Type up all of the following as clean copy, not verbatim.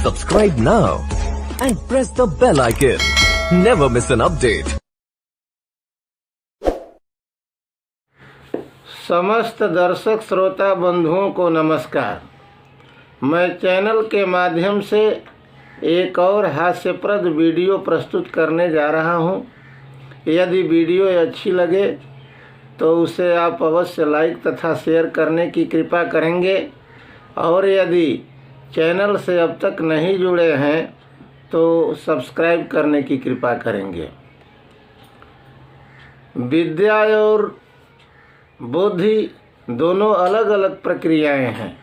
Subscribe now and press the bell icon. Never miss an update. समस्त दर्शक श्रोता बंधुओं को नमस्कार। मैं चैनल के माध्यम से एक और हास्यप्रद वीडियो प्रस्तुत करने जा रहा हूं। यदि वीडियो अच्छी लगे तो उसे आप अवश्य लाइक तथा शेयर करने की कृपा करेंगे, और यदि चैनल से अब तक नहीं जुड़े हैं तो सब्सक्राइब करने की कृपा करेंगे। विद्या और बुद्धि दोनों अलग अलग प्रक्रियाएं हैं।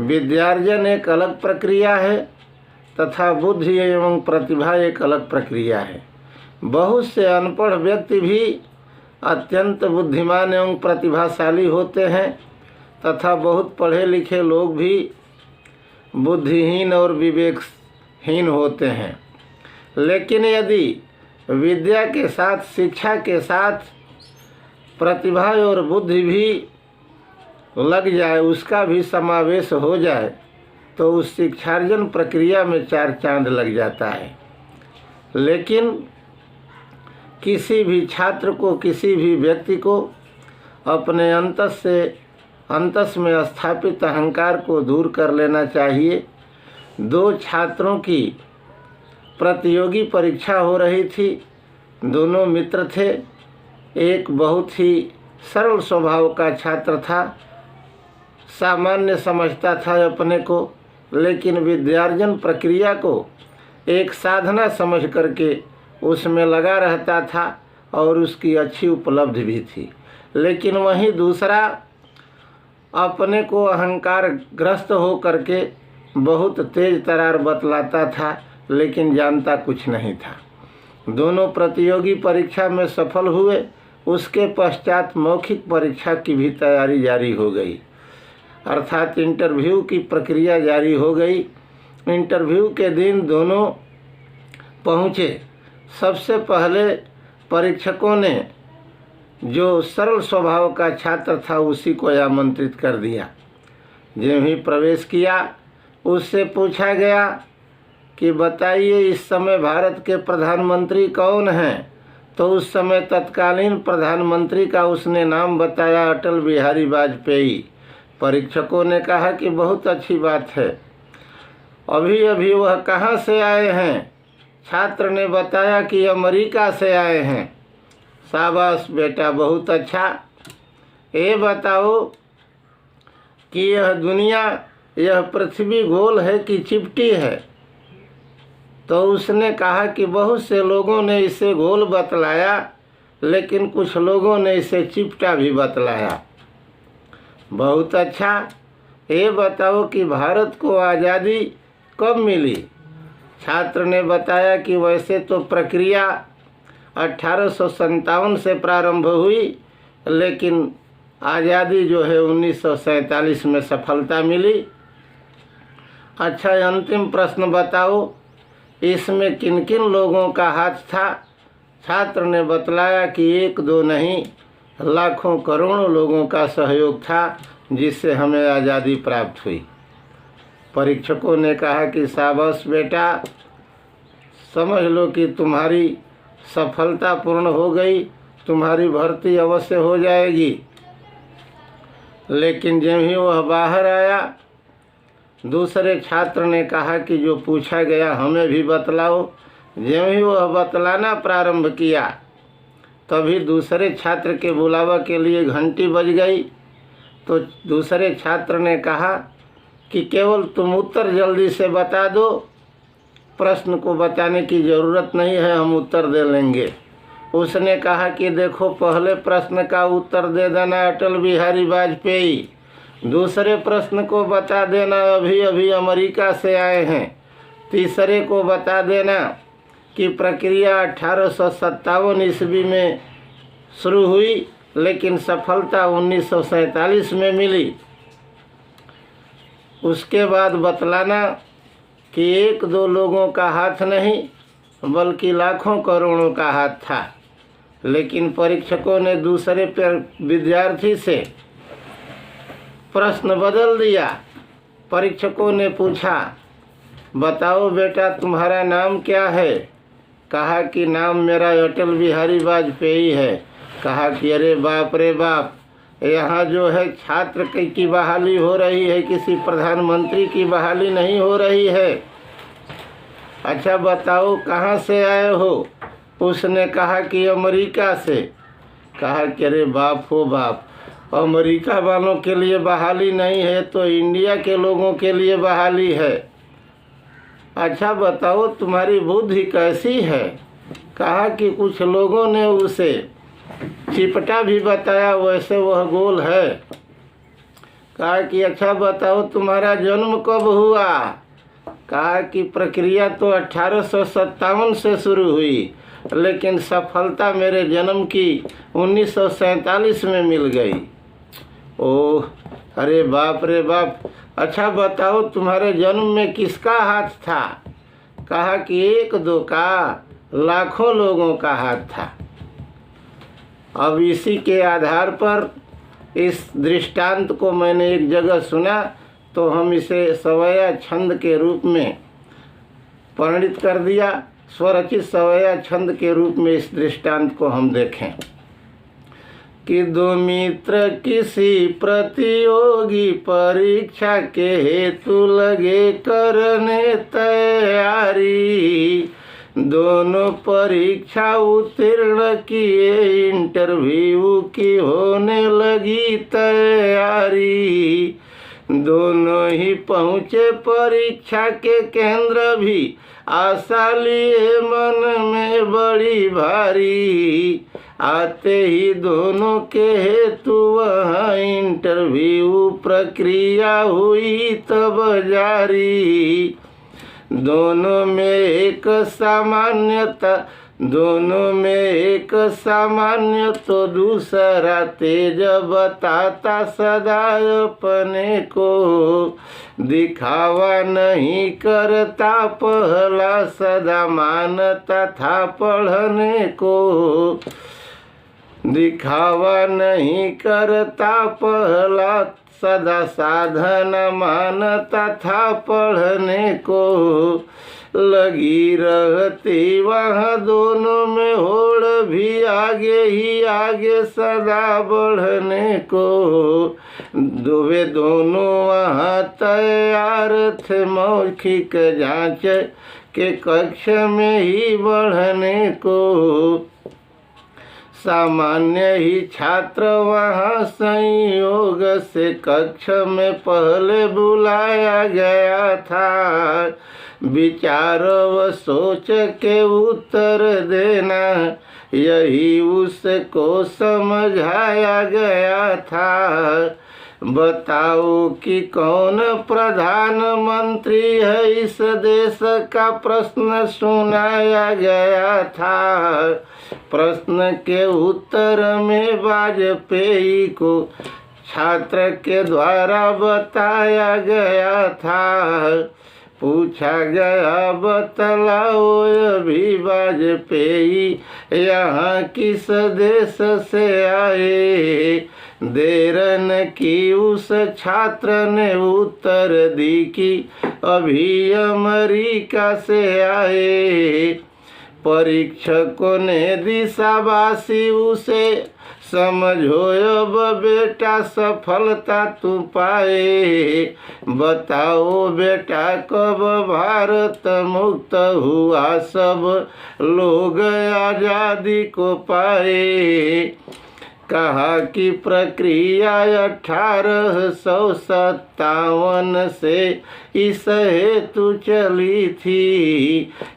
विद्यार्जन एक अलग प्रक्रिया है तथा बुद्धि एवं प्रतिभा एक अलग प्रक्रिया है। बहुत से अनपढ़ व्यक्ति भी अत्यंत बुद्धिमान एवं प्रतिभाशाली होते हैं तथा बहुत पढ़े लिखे लोग भी बुद्धिहीन और विवेकहीन होते हैं। लेकिन यदि विद्या के साथ, शिक्षा के साथ प्रतिभा और बुद्धि भी लग जाए, उसका भी समावेश हो जाए, तो उस शिक्षार्जन प्रक्रिया में चार चांद लग जाता है। लेकिन किसी भी छात्र को, किसी भी व्यक्ति को अपने अंतस में स्थापित अहंकार को दूर कर लेना चाहिए। दो छात्रों की प्रतियोगी परीक्षा हो रही थी। दोनों मित्र थे। एक बहुत ही सरल स्वभाव का छात्र था, सामान्य समझता था अपने को, लेकिन विद्यार्जन प्रक्रिया को एक साधना समझ करके उसमें लगा रहता था और उसकी अच्छी उपलब्धि भी थी। लेकिन वहीं दूसरा अपने को अहंकार ग्रस्त हो करके बहुत तेज तरार बतलाता था, लेकिन जानता कुछ नहीं था। दोनों प्रतियोगी परीक्षा में सफल हुए। उसके पश्चात मौखिक परीक्षा की भी तैयारी जारी हो गई, अर्थात इंटरव्यू की प्रक्रिया जारी हो गई। इंटरव्यू के दिन दोनों पहुँचे। सबसे पहले परीक्षकों ने जो सरल स्वभाव का छात्र था उसी को आमंत्रित कर दिया। जब ही प्रवेश किया, उससे पूछा गया कि बताइए इस समय भारत के प्रधानमंत्री कौन हैं। तो उस समय तत्कालीन प्रधानमंत्री का उसने नाम बताया, अटल बिहारी वाजपेयी। परीक्षकों ने कहा कि बहुत अच्छी बात है, अभी अभी वह कहाँ से आए हैं। छात्र ने बताया कि अमेरिका से आए हैं। शाबाश बेटा, बहुत अच्छा। ये बताओ कि यह दुनिया, यह पृथ्वी गोल है कि चिपटी है। तो उसने कहा कि बहुत से लोगों ने इसे गोल बतलाया, लेकिन कुछ लोगों ने इसे चिपटा भी बतलाया। बहुत अच्छा। ये बताओ कि भारत को आज़ादी कब मिली। छात्र ने बताया कि वैसे तो प्रक्रिया 1857 से प्रारंभ हुई, लेकिन आज़ादी जो है 1947 में सफलता मिली। अच्छा, अंतिम प्रश्न बताओ, इसमें किन किन लोगों का हाथ था। छात्र ने बतलाया कि एक दो नहीं, लाखों करोड़ों लोगों का सहयोग था, जिससे हमें आज़ादी प्राप्त हुई। परीक्षकों ने कहा कि शाबाश बेटा, समझ लो कि तुम्हारी सफलता पूर्ण हो गई, तुम्हारी भर्ती अवश्य हो जाएगी। लेकिन जब ही वह बाहर आया, दूसरे छात्र ने कहा कि जो पूछा गया हमें भी बतलाओ। जब ही वह बतलाना प्रारंभ किया, तभी दूसरे छात्र के बुलावा के लिए घंटी बज गई। तो दूसरे छात्र ने कहा कि केवल तुम उत्तर जल्दी से बता दो, प्रश्न को बताने की ज़रूरत नहीं है, हम उत्तर दे लेंगे। उसने कहा कि देखो, पहले प्रश्न का उत्तर दे देना अटल बिहारी वाजपेयी, दूसरे प्रश्न को बता देना अभी अभी अमेरिका से आए हैं, तीसरे को बता देना कि प्रक्रिया 1857 ईस्वी में शुरू हुई, लेकिन सफलता 1947 में मिली। उसके बाद बतलाना कि एक दो लोगों का हाथ नहीं, बल्कि लाखों करोड़ों का हाथ था। लेकिन परीक्षकों ने दूसरे विद्यार्थी से प्रश्न बदल दिया। परीक्षकों ने पूछा बताओ बेटा तुम्हारा नाम क्या है? कहा कि नाम मेरा अटल बिहारी वाजपेयी है। कहा कि अरे बाप रे बाप, यहाँ जो है छात्र की बहाली हो रही है, किसी प्रधानमंत्री की बहाली नहीं हो रही है। अच्छा बताओ कहाँ से आए हो? उसने कहा कि अमेरिका से। कहा कि अरे बाप हो बाप, अमेरिका वालों के लिए बहाली नहीं है तो इंडिया के लोगों के लिए बहाली है। अच्छा बताओ तुम्हारी बुद्धि कैसी है? कहा कि कुछ लोगों ने उसे चिपटा भी बताया, वैसे वह गोल है। कहा कि अच्छा बताओ तुम्हारा जन्म कब हुआ? कहा कि प्रक्रिया तो 1857 से शुरू हुई, लेकिन सफलता मेरे जन्म की 1947 में मिल गई। ओह अरे बाप रे बाप। अच्छा बताओ तुम्हारे जन्म में किसका हाथ था? कहा कि एक दो का, लाखों लोगों का हाथ था। अब इसी के आधार पर इस दृष्टांत को मैंने एक जगह सुना, तो हम इसे सवैया छंद के रूप में परिणित कर दिया। स्वरचित सवैया छंद के रूप में इस दृष्टांत को हम देखें कि दो मित्र किसी प्रतियोगी परीक्षा के हेतु लगे करने तैयारी। दोनों परीक्षा उत्तीर्ण किए, इंटरव्यू की होने लगी तैयारी। दोनों ही पहुँचे परीक्षा के केंद्र भी, आशा लिए मन में बड़ी भारी। आते ही दोनों के हेतु वहाँ इंटरव्यू प्रक्रिया हुई तब जारी। दोनों में एक सामान्य तो दूसरा तेज बताता सदा अपने को। दिखावा नहीं करता पहला, सदा मानता था पढ़ने को। दिखावा नहीं करता पहला, सदा साधना मानता था पढ़ने को। लगी रहती वहाँ दोनों में होड़ भी, आगे ही आगे सदा बढ़ने को। वे दोनों वहाँ तैयार थे मौखिक जांच के कक्ष में ही बढ़ने को। सामान्य ही छात्र वहाँ संयोग से कक्ष में पहले बुलाया गया था। विचार व सोच के उत्तर देना, यही उसको समझाया गया था। बताओ कि कौन प्रधानमंत्री है इस देश का, प्रश्न सुनाया गया था। प्रश्न के उत्तर में वाजपेयी को छात्र के द्वारा बताया गया था। पूछा गया बतलाओ अभी वाजपेयी यहाँ किस देश से आए। देर न की उस छात्र ने उत्तर दी कि अभी अमेरिका से आए। परीक्षकों ने दी शाबाशी उसे, समझो अब बेटा सफलता तू पाए। बताओ बेटा कब भारत मुक्त हुआ, सब लोग आज़ादी को पाए। कहा कि प्रक्रिया 1857 से इस हेतु चली थी,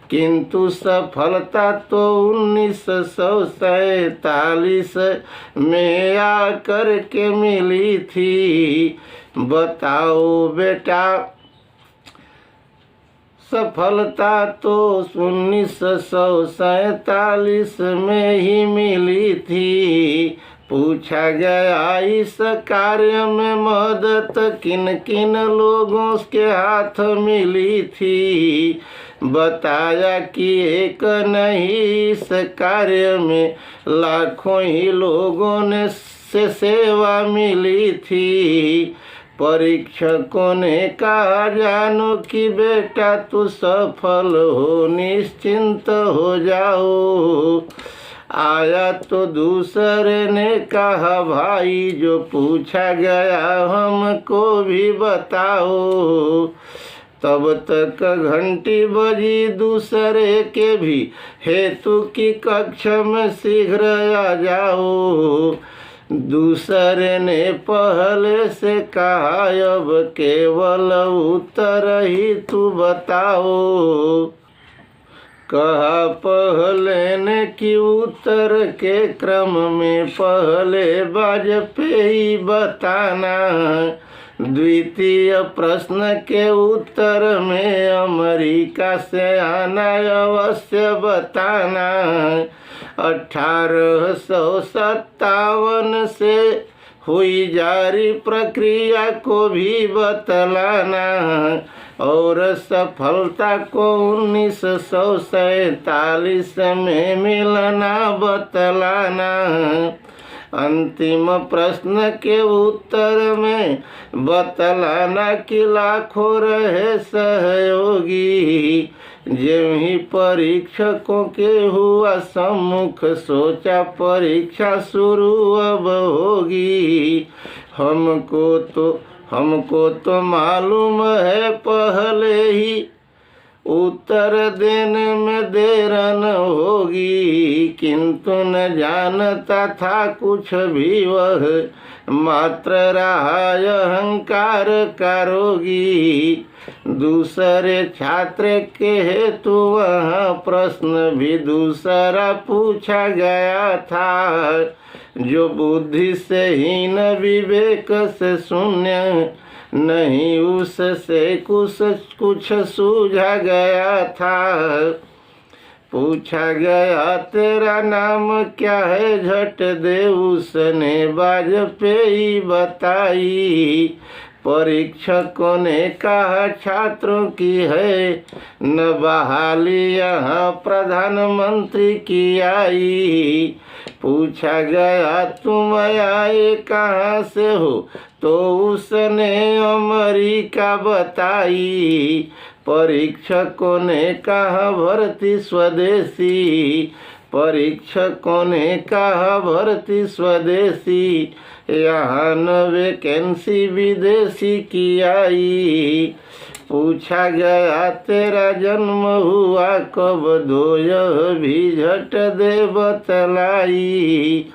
किंतु सफलता तो 1947 में आकर के मिली थी। बताओ बेटा सफलता तो 1947 में ही मिली थी। पूछा गया इस कार्य में मदद किन किन लोगों के हाथ मिली थी। बताया कि एक नहीं, इस कार्य में लाखों ही लोगों ने से सेवा मिली थी। परीक्षकों ने कहा जानो कि बेटा तू सफल हो, निश्चिंत हो जाओ। आया तो दूसरे ने कहा भाई जो पूछा गया हमको भी बताओ। तब तक घंटी बजी दूसरे के भी, हेतु की कक्षा में शीघ्र आ जाओ। दूसरे ने पहले से कहा अब केवल उत्तर ही तू बताओ। कहा पहले ने कि उत्तर के क्रम में पहले वाजपेयी बताना, द्वितीय प्रश्न के उत्तर में अमेरिका से आना अवश्य बताना। 1857 से हुई जारी प्रक्रिया को भी बतलाना और सफलता को 1947 में मिलना बतलाना। अंतिम प्रश्न के उत्तर में बतलाना कि लाखों रहे सहयोगी। ज्यों ही परीक्षकों के हुआ सम्मुख सोचा परीक्षा शुरू अब होगी। हमको तो मालूम है पहले ही उत्तर देने में देर न होगी, किंतु न जानता था कुछ भी वह मात्र रहा अहंकार का रोगी। दूसरे छात्र के हेतु वहाँ प्रश्न भी दूसरा पूछा गया था, जो बुद्धि से हीन विवेक से शून्य नहीं उससे कुछ सूझा गया था। पूछा गया तेरा नाम क्या है, झट दे उसने वाजपेयी बताई। परीक्षकों ने कहा छात्रों की है न बहाली यहाँ प्रधानमंत्री की आई। पूछा गया तुम आए कहाँ से हो, तो उसने अमेरिका बताई। परीक्षकों ने कहा भर्ती स्वदेशी, परीक्षकों ने कहा भर्ती स्वदेशी, यहाँ न वैकेंसी विदेशी की आई। पूछा गया तेरा जन्म हुआ कब, दो यह भी झट दे बतलाई।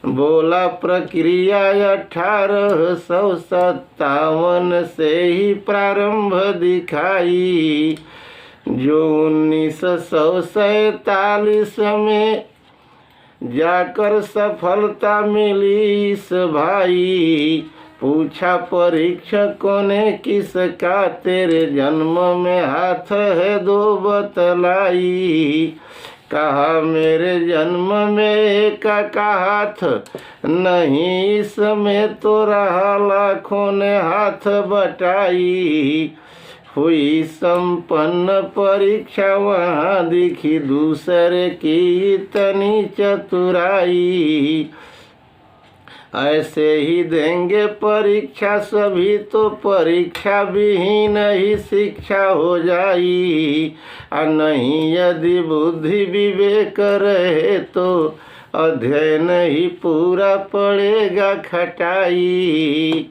बोला प्रक्रिया 1857 से ही प्रारंभ दिखाई, जो 1947 में जाकर सफलता मिली इस भाई। पूछा परीक्षकों ने किसका, तेरे जन्म में हाथ है दो बतलाई। कहा मेरे जन्म में एक का हाथ नहीं, इसमें तो रहा लाखों ने हाथ बटाई। हुई संपन्न परीक्षा वहाँ दिखी दूसरे की इतनी चतुराई। ऐसे ही देंगे परीक्षा सभी तो परीक्षा विहीन ही शिक्षा हो जाई। नहीं यदि बुद्धि विवेक रहे तो अध्ययन ही पूरा पड़ेगा खटाई।